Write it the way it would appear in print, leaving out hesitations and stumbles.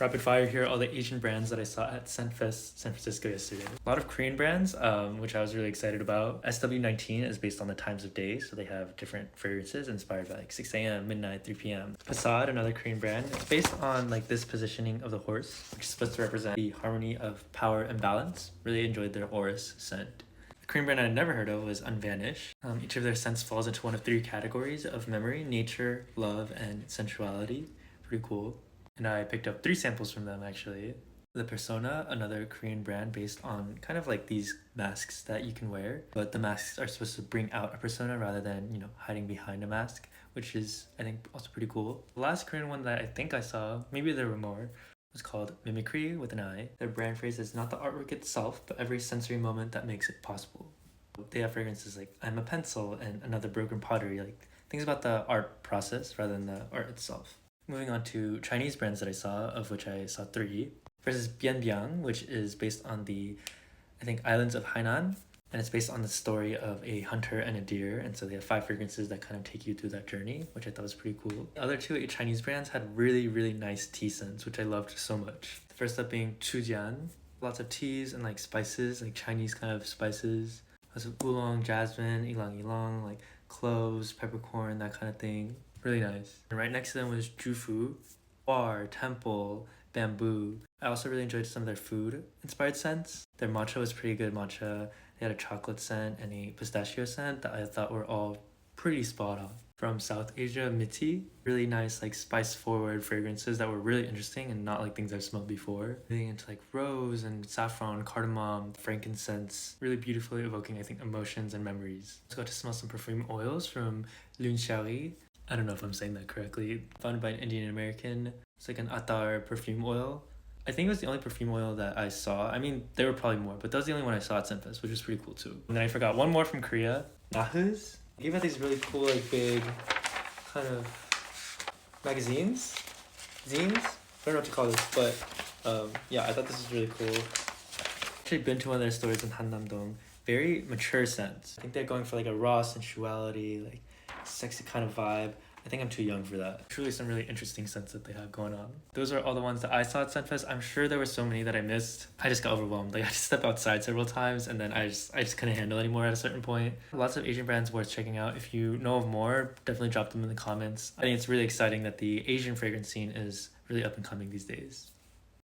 Rapid fire here, all the Asian brands that I saw at Scentfest San Francisco yesterday. A lot of Korean brands, which I was really excited about. SW19 is based on the times of day, so they have different fragrances inspired by like 6 a.m., midnight, 3 p.m. Passad, another Korean brand, it's based on like this positioning of the horse, which is supposed to represent the harmony of power and balance. Really enjoyed their Oris scent. A Korean brand I had never heard of was Unvanish. Each of their scents falls into one of three categories of memory, nature, love, and sensuality. Pretty cool. And I picked up 3 samples from them actually. The Persona, another Korean brand based on kind of like these masks that you can wear, but the masks are supposed to bring out a persona rather than, hiding behind a mask, which is, I think, also pretty cool. The last Korean one that I think I saw, maybe there were more, was called Mimicry with an I. Their brand phrase is not the artwork itself, but every sensory moment that makes it possible. They have fragrances like I'm a Pencil and Another Broken Pottery, like things about the art process rather than the art itself. Moving on to Chinese brands that I saw, of which I saw 3. First is Bianbiang, which is based on the, I think, islands of Hainan. And it's based on the story of a hunter and a deer. And so they have 5 fragrances that kind of take you through that journey, which I thought was pretty cool. The other 2 Chinese brands had really, really nice tea scents, which I loved so much. The first up being Chujian. Lots of teas and like spices, like Chinese kind of spices. Lots of oolong, jasmine, ylang ylang, like cloves, peppercorn, that kind of thing. Really nice. And right next to them was Jufu, War, Temple, Bamboo. I also really enjoyed some of their food inspired scents. Their matcha was pretty good matcha. They had a chocolate scent and a pistachio scent that I thought were all pretty spot on. From South Asia, Miti, really nice like spice forward fragrances that were really interesting and not like things I've smelled before. Getting into like rose and saffron, cardamom, frankincense, really beautifully evoking I think emotions and memories. Let's go to smell some perfume oils from Lune Xiaori. I don't know if I'm saying that correctly. Founded by an Indian American. It's like an Attar perfume oil. I think it was the only perfume oil that I saw. I mean, there were probably more, but that was the only one I saw at Scentfest, which was pretty cool too. And then I forgot one more from Korea. Nahus. They gave out these really cool, like big kind of magazines? Zines? I don't know what to call this, but yeah, I thought this was really cool. Actually been to one of their stores in Hannam-dong. Very mature scents. I think they're going for like a raw sensuality, like sexy kind of vibe. I think I'm too young for that. Truly some really interesting scents that they have going on. Those are all the ones that I saw at Scentfest. I'm sure there were so many that I missed. I just got overwhelmed. Like I had to step outside several times and then I just couldn't handle it anymore at a certain point. Lots of Asian brands worth checking out. If you know of more, definitely drop them in the comments. I think it's really exciting that the Asian fragrance scene is really up and coming these days.